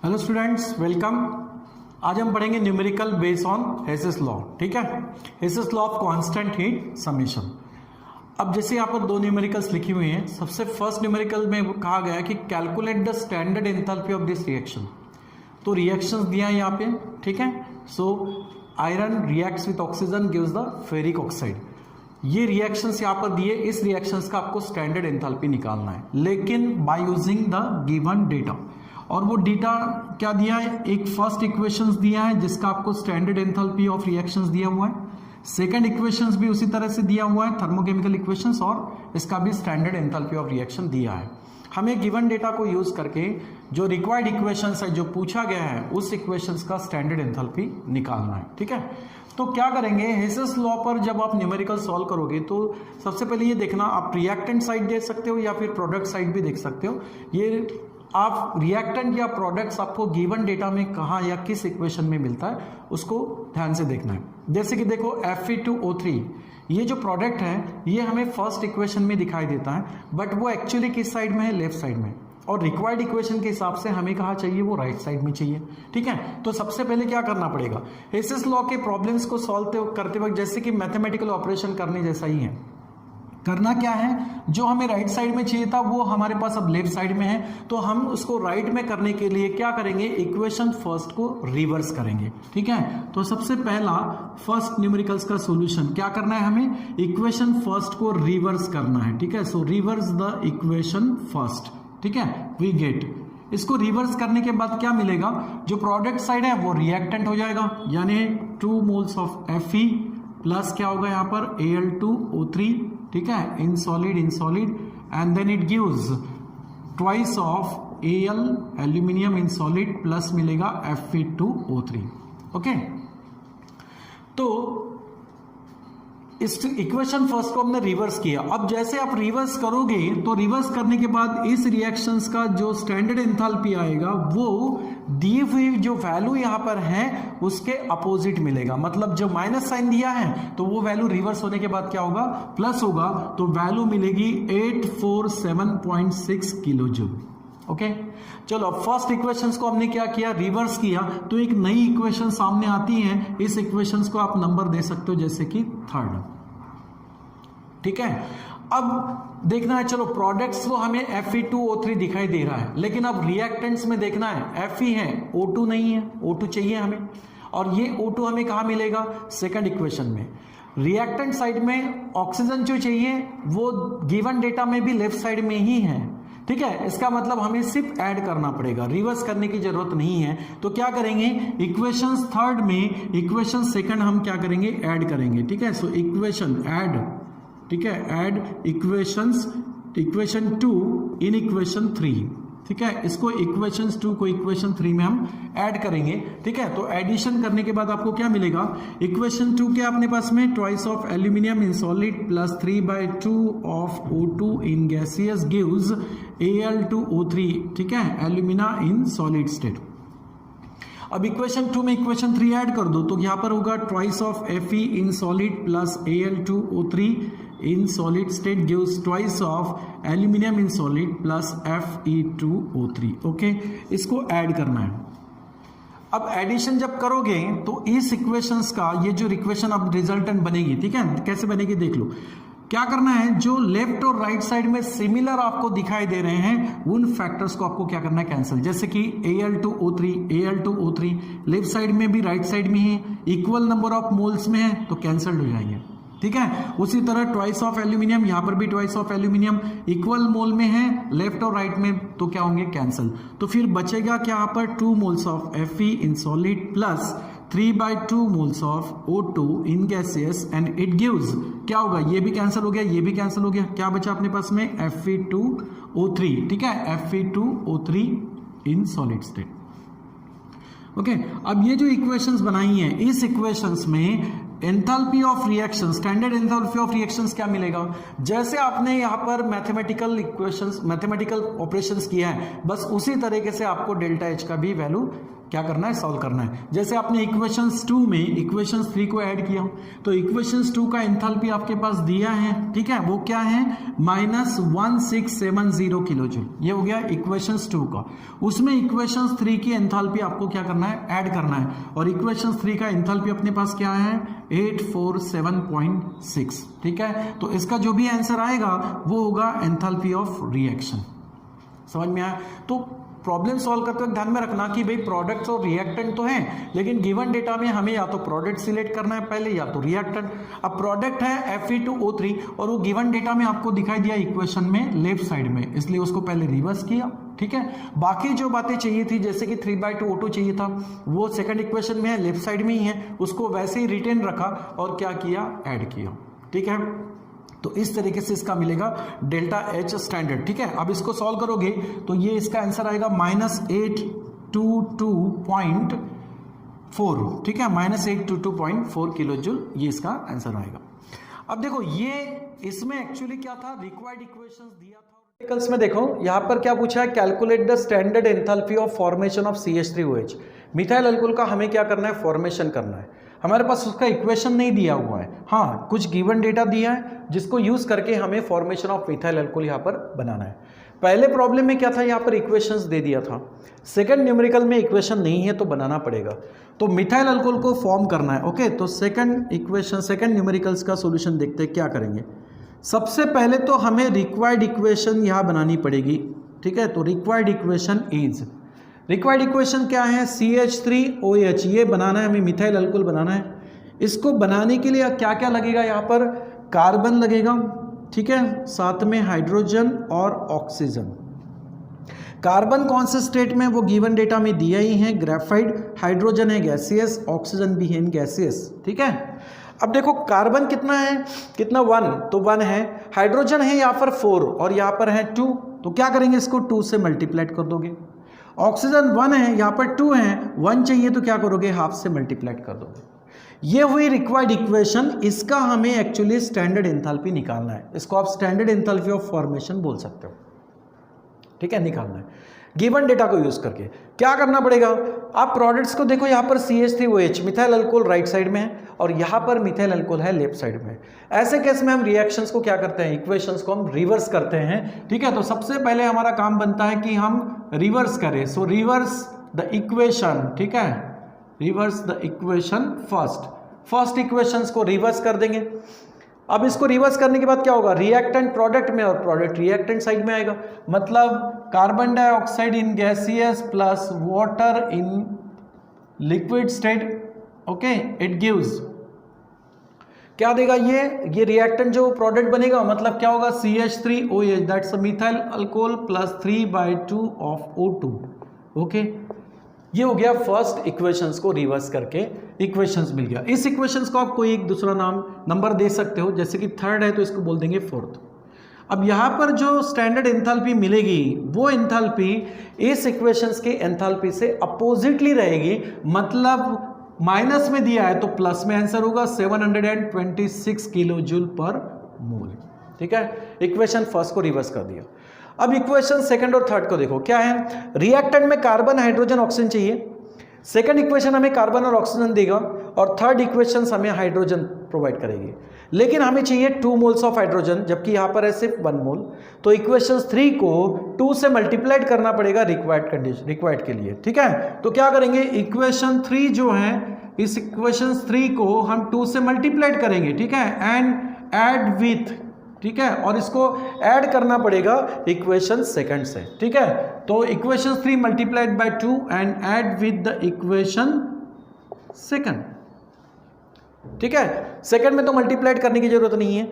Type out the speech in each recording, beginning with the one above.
Hello students, welcome. आज हम पढ़ेंगे numerical base on Hess's law. ठीक है, Hess's law of constant heat summation. अब जैसे यहाँ पर दो न्यूमेरिकल्स लिखी हुई हैं, सबसे फर्स्ट न्यूमेरिकल में कहा गया है कि calculate the standard enthalpy of this reaction. तो रिएक्शंस दिया है यहाँ पे, ठीक है। So iron reacts with oxygen gives the ferric oxide. ये रिएक्शंस यहाँ पर दिए, इस रिएक्शंस का आपको स्टैंडर्ड एंथैल्पी निकालना है, लेकिन by using the given data. और वो डेटा क्या दिया है, एक फर्स्ट इक्वेशंस दिया है जिसका आपको स्टैंडर्ड एंथैल्पी ऑफ रिएक्शंस दिया हुआ है, सेकंड इक्वेशंस भी उसी तरह से दिया हुआ है, थर्मोकेमिकल इक्वेशंस, और इसका भी स्टैंडर्ड एंथैल्पी ऑफ रिएक्शन दिया है। हमें गिवन डेटा को यूज करके जो रिक्वायर्ड इक्वेशंस है, जो पूछा गया है, उस इक्वेशंस का स्टैंडर्ड एंथैल्पी निकालना है। ठीक है, तो क्या करेंगे, हेसेस लॉ पर जब आप न्यूमेरिकल सॉल्व करोगे तो सबसे पहले ये देखना, आप रिएक्टेंट साइड देख सकते हो या फिर प्रोडक्ट साइड भी देख सकते हो। ये आप रिएक्टेंट या प्रोडक्ट्स आपको गिवन डेटा में कहाँ या किस इक्वेशन में मिलता है, उसको ध्यान से देखना है। जैसे कि देखो Fe2O3, ये जो प्रोडक्ट है ये हमें फर्स्ट इक्वेशन में दिखाई देता है, बट वो एक्चुअली किस साइड में है, लेफ्ट साइड में। और रिक्वायर्ड इक्वेशन के हिसाब से हमें कहाँ चाहिए, वो राइट साइड में चाहिए। ठीक है, तो सबसे पहले क्या करना पड़ेगा, हेसेस लॉ के प्रॉब्लम्स को सॉल्व करते वक्त जैसे कि मैथमेटिकल ऑपरेशन करने जैसा ही है। करना क्या है, जो हमें राइट साइड में चाहिए था वो हमारे पास अब लेफ्ट साइड में है, तो हम उसको राइट में करने के लिए क्या करेंगे, इक्वेशन फर्स्ट को रिवर्स करेंगे। ठीक है, तो सबसे पहला फर्स्ट न्यूमेरिकल्स का सॉल्यूशन क्या करना है, हमें इक्वेशन फर्स्ट को रिवर्स करना है। ठीक है, सो रिवर्स द इक्वेशन फर्स्ट। ठीक है, वी गेट, इसको रिवर्स करने के बाद क्या मिलेगा, जो प्रोडक्ट साइड है वो रिएक्टेंट हो जाएगा, यानी 2 मोल्स ऑफ Fe प्लस क्या होगा यहाँ पर Al2O3। ठीक है, in solid and then it gives twice of Al aluminium in solid plus मिलेगा Fe2O3। ओके, तो इस इक्वेशन फर्स्ट को हमने रिवर्स किया। अब जैसे आप रिवर्स करोगे तो रिवर्स करने के बाद इस रिएक्शंस का जो स्टैंडर्ड एंथैल्पी आएगा वो दिए हुए जो वैल्यू यहां पर है उसके अपोजिट मिलेगा। मतलब जो माइनस साइन दिया है तो वो वैल्यू रिवर्स होने के बाद क्या होगा, प्लस होगा, तो वैल्यू मिलेगी 847.6 किलो जूल। ओके, चलो फर्स्ट इक्वेशंस को हमने क्या किया, रिवर्स किया, तो एक नई इक्वेशन सामने आती है। इस इक्वेशंस को आप नंबर दे सकते हो जैसे कि थर्ड। ठीक है, अब देखना है, चलो प्रोडक्ट्स वो हमें Fe2O3 दिखाई दे रहा है, लेकिन अब रिएक्टेंट्स में देखना है, Fe है, O2 नहीं है, O2 चाहिए हमें, और ये O2 हमें कहां मिलेगा, सेकंड इक्वेशन में। रिएक्टेंट साइड में ऑक्सीजन जो चाहिए वो गिवन डेटा में भी लेफ्ट साइड में ही है। ठीक है, इसका मतलब हमें सिर्फ ऐड करना पड़ेगा, रिवर्स करने की जरूरत नहीं है। तो क्या करेंगे, इक्वेशन थर्ड में इक्वेशन सेकंड हम क्या करेंगे, ऐड करेंगे। ठीक है, सो इक्वेशन ऐड, ठीक है, ऐड इक्वेशन 2 इन इक्वेशन 3। ठीक है, इसको इक्वेशन 2 को इक्वेशन 3 में हम ऐड करेंगे। ठीक है, तो एडिशन करने के बाद आपको क्या मिलेगा, इक्वेशन 2 के अपने पास में twice of aluminium in solid plus 3/2 of O2 in gaseous gives Al2O3। ठीक है, एल्यूमिना इन सॉलिड स्टेट। अब इक्वेशन 2 में इक्वेशन 3 ऐड कर दो, तो यहां पर होगा twice of Fe in solid plus Al2O3 in solid state gives twice of aluminium in solid plus Fe2O3। Okay, इसको ऐड करना है। अब एडिशन जब करोगे तो इस इक्वेशंस का ये जो इक्वेशन अब रिजल्टेंट बनेगी, ठीक है, कैसे बनेगी देख लो। क्या करना है, जो लेफ्ट और राइट साइड में सिमिलर आपको दिखाई दे रहे हैं उन फैक्टर्स को आपको क्या करना है, कैंसिल। जैसे कि Al2O3 लेफ्ट साइड में भी राइट साइड में ही इक्वल नंबर ऑफ मोल्स में है तो कैंसल्ड हो जाएंगे। ठीक है, उसी तरह ट्वाइस ऑफ एल्यूमिनियम, यहां पर भी ट्वाइस ऑफ एल्यूमिनियम इक्वल मोल में है लेफ्ट और राइट में, तो क्या होंगे, कैंसिल। तो फिर बचेगा क्या, यहाँ पर 2 moles of Fe in solid plus 3/2 moles of O2 in gaseous and it gives, क्या होगा, ये भी कैंसिल हो गया, ये भी कैंसिल हो गया, क्या बचा अपने पास में, Fe2O3। ठीक है, Fe2O3 in solid state. Okay, अब ये जो इक्वेशंस बनाई हैं, इस इक्वेशंस में enthalpy of reaction, standard enthalpy of reactions क्या मिलेगा, जैसे आपने यहाँ पर मैथमेटिकल इक्वेशंस, मैथमेटिकल ऑपरेशंस किया है, बस उसी तरीके से आपको डेल्टा H का भी वैल्यू क्या करना है, सॉल्व करना है। जैसे आपने इक्वेशंस 2 में इक्वेशंस 3 को ऐड किया तो इक्वेशंस 2 का एंथैल्पी आपके पास दिया है, ठीक है, वो क्या है -1670 किलो जूल। ये हो गया इक्वेशंस 2 का। उसमें इक्वेशंस 3 की एंथैल्पी आपको क्या करना है, ऐड करना है, और इक्वेशंस 3 का एंथैल्पी अपने पास क्या है 847.6, ठीक है। तो इसका जो भी आंसर आएगा वो होगा एंथैल्पी ऑफ रिएक्शन। समझ में आया? तो प्रॉब्लम सॉल्व करते वक्त ध्यान में रखना कि भाई प्रोडक्ट्स और रिएक्टेंट तो हैं, लेकिन गिवन डेटा में हमें या तो प्रोडक्ट सिलेक्ट करना है पहले या तो रिएक्टेंट। अब प्रोडक्ट है Fe2O3 और वो गिवन डेटा में आपको दिखाई दिया इक्वेशन में लेफ्ट साइड में, इसलिए उसको पहले रिवर्स किया, ठीक है। बाकी जो बातें चाहिए थी जैसे कि 3/2O2 चाहिए था वो सेकंड इक्वेशन में है, लेफ्ट साइड में ही है, उसको वैसे ही रिटेन रखा और क्या किया, ऐड किया, ठीक है। तो इस तरीके से इसका मिलेगा डेल्टा H स्टैंडर्ड, ठीक है। अब इसको सॉल्व करोगे तो ये इसका आंसर आएगा -822.4, ठीक है, -822.4 किलो जूल, ये इसका आंसर आएगा। अब देखो ये इसमें एक्चुअली क्या था, रिक्वायर्ड इक्वेशंस दिया था। आर्टिकल्स में देखो यहाँ पर क्या पूछा है, calculate the standard enthalpy of formation of CH3OH। Methyl alcohol का हमें क्या करना है, फॉर्मेशन करना है। हमारे पास उसका इक्वेशन नहीं दिया हुआ है, हाँ कुछ गिवन डेटा दिया है जिसको यूज करके हमें फॉर्मेशन ऑफ मिथाइल अल्कोहल यहाँ पर बनाना है। पहले प्रॉब्लम में क्या था, यहाँ पर इक्वेशंस दे दिया था, सेकंड न्यूमेरिकल में इक्वेशन नहीं है तो बनाना पड़ेगा। तो मिथाइल अल्कोहल को फॉर्म करना है, ओके। तो सेकंड इक्वेशन, सेकंड न्यूमेरिकल्स का सॉल्यूशन देखते हैं क्या करेंगे। सबसे पहले तो हमें रिक्वायर्ड इक्वेशन यहाँ बनानी पड़ेगी, ठीक है। तो required equation is, required equation क्या है, CH3OH, ये बनाना है हमें, मिथाइल अल्कोहल बनाना है। इसको बनाने के लिए क्या क्या लगेगा, यहाँ पर कार्बन लगेगा, ठीक है, साथ में हाइड्रोजन और ऑक्सीजन। कार्बन कौन से स्टेट में, वो गिवन डेटा में दिया ही है, ग्रेफाइट। हाइड्रोजन है गैसियस, ऑक्सीजन भी है गैसियस, ठीक है। अब देखो कार्बन कितना है, कितना 1, तो 1 है। हाइड्रोजन है यहाँ पर 4 और यहाँ पर है 2, तो क्या करेंगे, इसको 2 से मल्टीप्लाइड कर दोगे। ऑक्सीजन 1 है, यहाँ पर 2 है, 1 चाहिए तो क्या करोगे, हाफ से मल्टीप्लाइड कर दोगे। ये हुई रिक्वायर्ड इक्वेशन। इसका हमें एक्चुअली स्टैंडर्ड एंथैल्पी निकालना है, इसको आप स्टैंडर्ड एंथैल्पी ऑफ फॉर्मेशन बोल सकते हो, ठीक है, निकालना है गिवन डेटा को यूज करके। क्या करना पड़ेगा, आप प्रोडक्ट्स को देखो, यहाँ पर CH3OH methyl alcohol right side में है और यहाँ पर मिथाइल अल्कोहल है लेफ्ट साइड में। ऐसे केस में हम रिएक्शंस को क्या करते हैं, इक्वेशंस को हम रिवर्स करते हैं, ठीक है। तो सबसे पहले हमारा काम बनता है कि हम रिवर्स करें। सो रिवर्स द इक्वेशन, ठीक है, reverse the equation first equations को रिवर्स कर देंगे। अब इसको रिवर्स करने के बाद क्या होगा, रिएक्टेंट प्रोडक्ट में और प्रोडक्ट रिएक्टेंट साइड में आएगा। मतलब carbon dioxide in gaseous plus water in liquid state, okay, it gives, क्या देगा ये रिएक्टेंट जो प्रोडक्ट बनेगा, मतलब क्या होगा, CH3OH, that's a methyl alcohol plus 3/2 of O2, okay. ये हो गया फर्स्ट इक्वेशंस को रिवर्स करके इक्वेशंस मिल गया। इस इक्वेशंस को आप कोई एक दूसरा नंबर दे सकते हो, जैसे कि थर्ड है तो इसको बोल देंगे फोर्थ। अब यहाँ पर जो स्टैंडर्ड एंथैल्पी मिलेगी वो एंथैल्पी इस इक्वेशंस के एंथैल्पी से अपोजिटली रहेगी, मतलब माइनस में दिया है तो प्लस में आंसर होगा 726 किलो जूल पर मोल, ठीक है। इक्वेशन फर्स्ट को रिवर्स कर दिया। अब इक्वेशन सेकंड और थर्ड को देखो, क्या है, रिएक्टेंट में कार्बन हाइड्रोजन ऑक्सीजन चाहिए। सेकंड इक्वेशन हमें कार्बन और ऑक्सीजन देगा और थर्ड इक्वेशन हमें हाइड्रोजन प्रोवाइड करेगी, लेकिन हमें चाहिए 2 मोल्स ऑफ हाइड्रोजन जबकि यहां पर है सिर्फ 1 मोल। तो इक्वेशन 3 को 2 से मल्टीप्लाइड करना पड़ेगा रिक्वायर्ड के लिए, ठीक है। तो क्या करेंगे, इक्वेशन 3 जो है, इस इक्वेशन 3 को हम 2 से मल्टीप्लाइड करेंगे, ठीक है, एंड ऐड विथ, ठीक है, और इसको ऐड करना पड़ेगा इक्वेशन सेकंड से, ठीक है। तो equation 3 multiplied by 2 and add with the equation second, ठीक है। सेकंड में तो मल्टीप्लाइड करने की जरूरत नहीं है।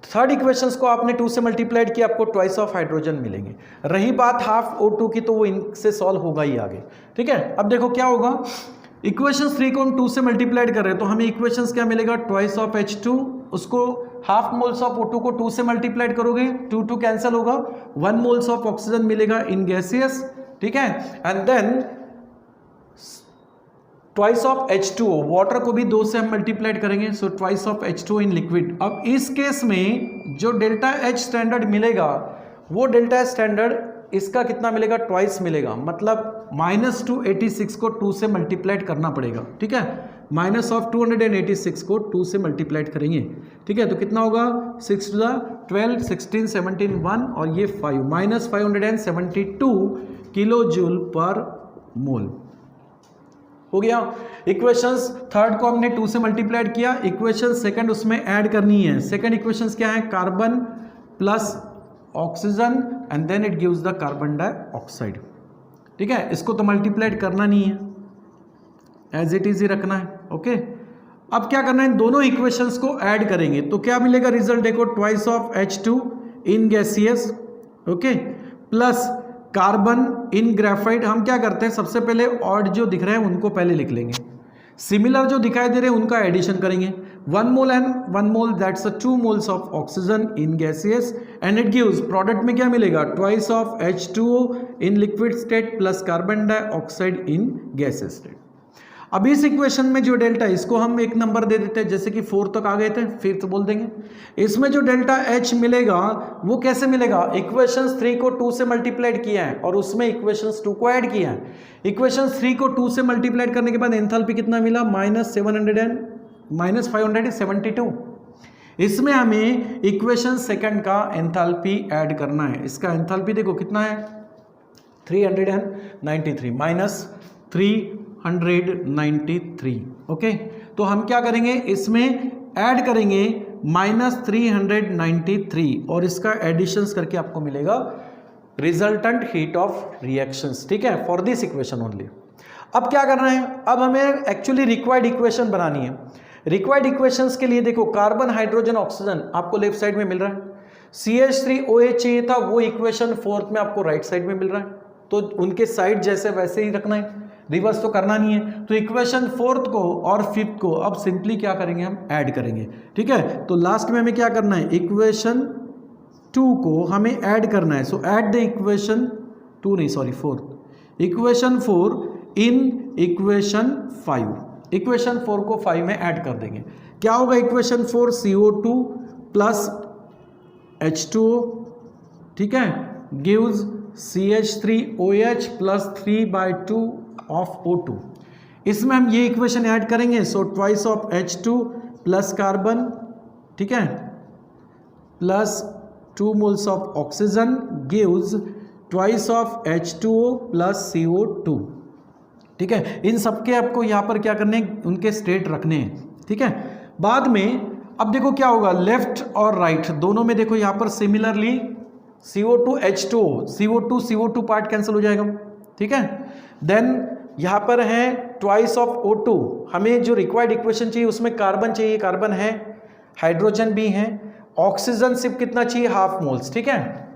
थर्ड इक्वेशंस को आपने 2 से मल्टीप्लाइड किया, आपको ट्वाइस ऑफ हाइड्रोजन मिलेंगे। रही बात हाफ O2 की तो वो इनसे सॉल्व होगा ही आगे, ठीक है। अब देखो क्या होगा, इक्वेशन 3 को हम 2 से मल्टीप्लाइड कर रहे हैं तो हमें इक्वेशंस क्या मिलेगा, ट्वाइस ऑफ H2, उसको हाफ मोल्स ऑफ O2 को 2 से मल्टीप्लाइड करोगे, 2 कैंसिल होगा, 1 मोल्स ऑफ ऑक्सीजन मिलेगा इन गैसियस, ठीक है, and then twice of H2O, water को भी 2 से हम मल्टीप्लाइड करेंगे, so twice of H2O in liquid. अब इस केस में जो डेल्टा H स्टैंडर्ड मिलेगा वो डेल्टा स्टैंडर्ड इसका कितना मिलेगा, ट्वाइस मिलेगा, मतलब -286 को 2 से मल्टीप्लाइड करना पड़ेगा, ठीक है, -286 को 2 से मल्टीप्लाइड करेंगे, ठीक है, तो कितना होगा 6 to the 12, 16, 17, 1 और ये 5, -572 किलो जूल पर मोल हो गया। इक्वेशंस थर्ड को हमने 2 से मल्टीप्लाइड किया, इक्वेशन सेकंड उसमें ऐड करनी है। सेकंड इक्वेशंस क्या है, carbon plus oxygen and then it gives the carbon dioxide, ठीक है, इसको तो मल्टीप्लाइड करना नहीं है, एज इट इज ही रखना है, ओके। अब क्या करना है, इन दोनों इक्वेशंस को ऐड करेंगे तो क्या मिलेगा रिजल्ट, देखो twice of H2 in gaseous, okay, plus carbon in graphite. हम क्या करते हैं, सबसे पहले ऑड जो दिख रहे हैं उनको पहले लिख लेंगे, सिमिलर जो दिखाई दे रहे हैं उनका एडिशन करेंगे, 1 mole and 1 mole that's 2 moles of oxygen in gaseous and it gives, product में क्या मिलेगा, twice of H2O in liquid state plus carbon dioxide in gaseous state. अब इस इक्वेशन में जो डेल्टा, इसको हम एक नंबर दे देते हैं, जैसे कि 4 तक आ गए थे, फिफ्थ बोल देंगे। इसमें जो डेल्टा H मिलेगा वो कैसे मिलेगा, इक्वेशन 3 को 2 से मल्टीप्लाइड किया है और उसमें इक्वेशन 2 को ऐड किया है। इक्वेशन 3 को 2 से मल्टीप्लाइड करने के बाद एंथैल्पी कितना मिला, -572। इसमें हमें इक्वेशन सेकंड का एंथैल्पी ऐड करना है। इसका एंथैल्पी देखो कितना है, 393 -393, ओके। तो हम क्या करेंगे, इसमें ऐड करेंगे -393 और इसका एडिशंस करके आपको मिलेगा रिजल्टेंट हीट ऑफ रिएक्शंस, ठीक है, फॉर दिस इक्वेशन ओनली। अब क्या करना है, अब हमें एक्चुअली रिक्वायर्ड इक्वेशन बनानी है। रिक्वायर्ड इक्वेशंस के लिए देखो, कार्बन हाइड्रोजन ऑक्सीजन आपको लेफ्ट साइड में मिल रहा है, CH3OH चाहिए था, वो इक्वेशन फोर्थ में आपको राइट साइड में मिल रहा है, तो उनके साइड जैसे वैसे ही रखना है, रिवर्स तो करना नहीं है। तो इक्वेशन फोर्थ को और फिफ्थ को अब सिंपली क्या करेंगे, हम ऐड करेंगे, ठीक है। तो लास्ट में हमें क्या करना है, इक्वेशन 2 को हमें ऐड करना है, सो ऐड द इक्वेशन 2 नहीं sorry 4, equation 4 in equation 5, equation 4 को 5 में ऐड कर देंगे। क्या होगा, इक्वेशन 4 CO2 प्लस H2O, ठीक है, gives CH3OH plus 3/2 of O2। इसमें हम ये इक्वेशन ऐड करेंगे, so twice of H2 plus carbon, ठीक है, plus 2 moles of oxygen gives twice of H2O plus CO2, ठीक है। इन सबके आपको यहाँ पर क्या करने हैं, उनके स्टेट रखने हैं, ठीक है। बाद में अब देखो क्या होगा, लेफ्ट और राइट दोनों में देखो यहाँ पर similarly CO2 H2O, CO2 part cancel हो जाएगा, ठीक है। देन यहाँ पर है ट्वाइस ऑफ O2, हमें जो रिक्वायर्ड इक्वेशन चाहिए उसमें कार्बन चाहिए, कार्बन है, हाइड्रोजन भी है, ऑक्सीजन सिर्फ कितना चाहिए, हाफ मोल्स, ठीक है।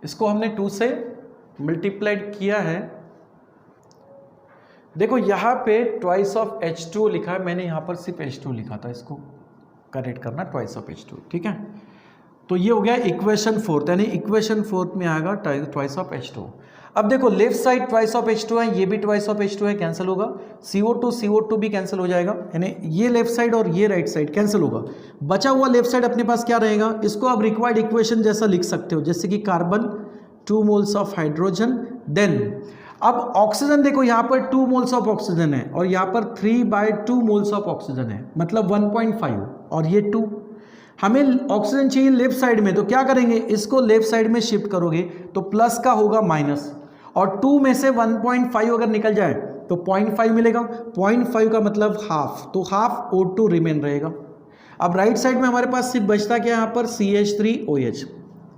इसको हमने 2 से मल्टीप्लाइड किया है। देखो यहाँ पे ट्वाइस ऑफ H2 लिखा है, मैंने यहाँ पर सिर्फ H2 लिखा था, इसको करेक्ट करना, ट्वाइस ऑफ H2, ठीक है। तो ये हो गया इक्वेशन 4, यानी इक्वेशन 4 में आएगा ट्वाइस ऑफ H2। अब देखो left side twice of H2 है, ये भी ट्वाइस ऑफ H2 है, कैंसिल होगा, CO2 भी कैंसिल हो जाएगा, यानी ये लेफ्ट साइड और ये राइट साइड कैंसिल होगा। बचा हुआ लेफ्ट साइड अपने पास क्या रहेगा, इसको आप रिक्वायर्ड इक्वेशन जैसा लिख सकते हो, जैसे कि carbon 2 moles of hydrogen, then अब ऑक्सीजन देखो यहाँ पर 2 मोल्स ऑफ ऑक्सीजन है और यहाँ पर 3/2 मोल्स ऑफ ऑक्सीजन है, मतलब 1.5 और ये 2। हमें ऑक्सीजन चाहिए लेफ्ट साइड में, तो क्या करेंगे, इसको लेफ्ट साइड में शिफ्ट करोगे तो प्लस का होगा माइनस, और 2 में से 1.5 अगर निकल जाए तो 0.5 मिलेगा, 0.5 का मतलब हाफ, तो हाफ O2 रिमेन रहेगा। अब राइट साइड में हमारे पास सिर्फ बचता क्या है, यहाँ पर CH3OH,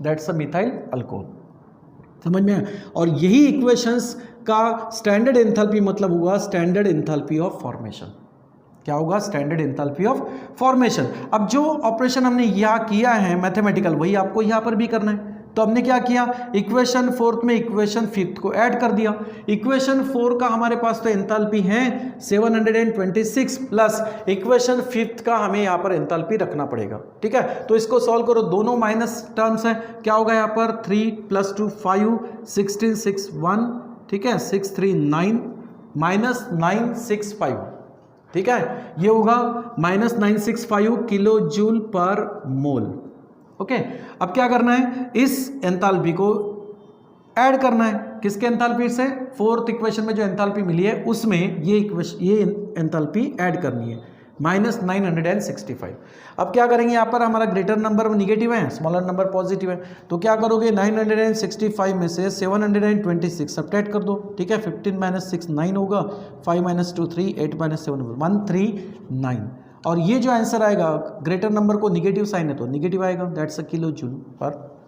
that's a methyl alcohol, समझ में आया। और यही इक्वेशंस का स्टैंडर्ड एंथैल्पी मतलब होगा स्टैंडर्ड एंथैल्पी ऑफ फॉर्मेशन। क्या होगा, स्टैंडर्ड एंथैल्पी ऑफ फॉर्मेशन। अब जो ऑपरेशन हमने यहाँ किया है मैथमेटिकल, वही आपको यहाँ पर भी करना है। तो हमने क्या किया, इक्वेशन 4 में इक्वेशन 5 को ऐड कर दिया। इक्वेशन 4 का हमारे पास तो एंथैल्पी है 726 प्लस इक्वेशन 5 का हमें यहाँ पर एंथैल्पी रखना पड़ेगा, ठीक है। तो इसको सॉल्व करो, दोनों माइनस टर्म्स हैं, क्या होगा यहाँ पर 3 + 2 5 16 6 1, ठीक है, 6 3 9 -965, ठीक है, ये होगा -965 किलो जूल पर मोल, ओके। अब क्या करना है, इस एंथैल्पी को ऐड करना है किसके एंथैल्पी से, फोर्थ इक्वेशन में जो एंथैल्पी मिली है उसमें ये एंथैल्पी ऐड करनी है, -965। अब क्या करेंगे, यहाँ पर हमारा ग्रेटर नंबर निगेटिव है, स्मॉलर नंबर पॉजिटिव है, तो क्या करोगे 965 में से 726 सब्ट्रैक्ट कर दो, ठीक है। 15 - 6 9 होगा, 5 - 2 3, 8 - 7 139। और ये जो आंसर आएगा ग्रेटर नंबर को निगेटिव साइन है तो निगेटिव आएगा, दैट्स अ किलो जूल पर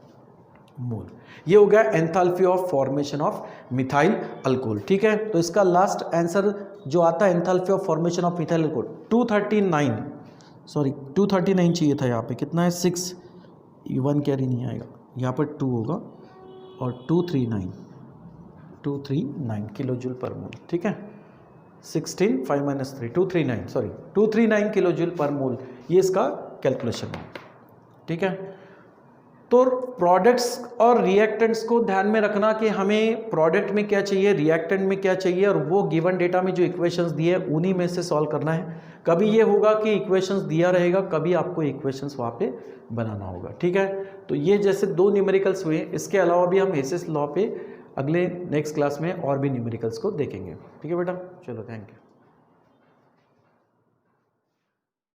मोल। ये हो गया enthalpy of formation of methyl alcohol, ठीक है। तो इसका लास्ट आंसर जो आता है enthalpy of formation of methyl alcohol 239 चाहिए था, यहाँ पे कितना है 6, 1 कैरी नहीं आएगा, यहाँ पर 2 होगा और 239 किलो जूल पर मोल, ठीक है। 16 5 - 3 239 किलो जूल पर मोल, ये इसका कैलकुलेशन है, ठीक है। तो प्रोडक्ट्स और रिएक्टेंट्स को ध्यान में रखना कि हमें प्रोडक्ट में क्या चाहिए, रिएक्टेंट में क्या चाहिए, और वो गिवन डेटा में जो इक्वेशंस दिए उन्हीं में से सॉल्व करना है। कभी ये होगा कि इक्वेशंस दिया रहेगा, कभी आपको इक्वेशंस वहाँ पे बनाना होगा, ठीक है। तो ये जैसे 2 न्यूमेरिकल्स हुए, इसके अलावा भी हम हेसेस लॉ पे अगले नेक्स्ट क्लास में और भी न्यूमेरिकल्स को देखेंगे, ठीक है बेटा। चलो, थैंक यू।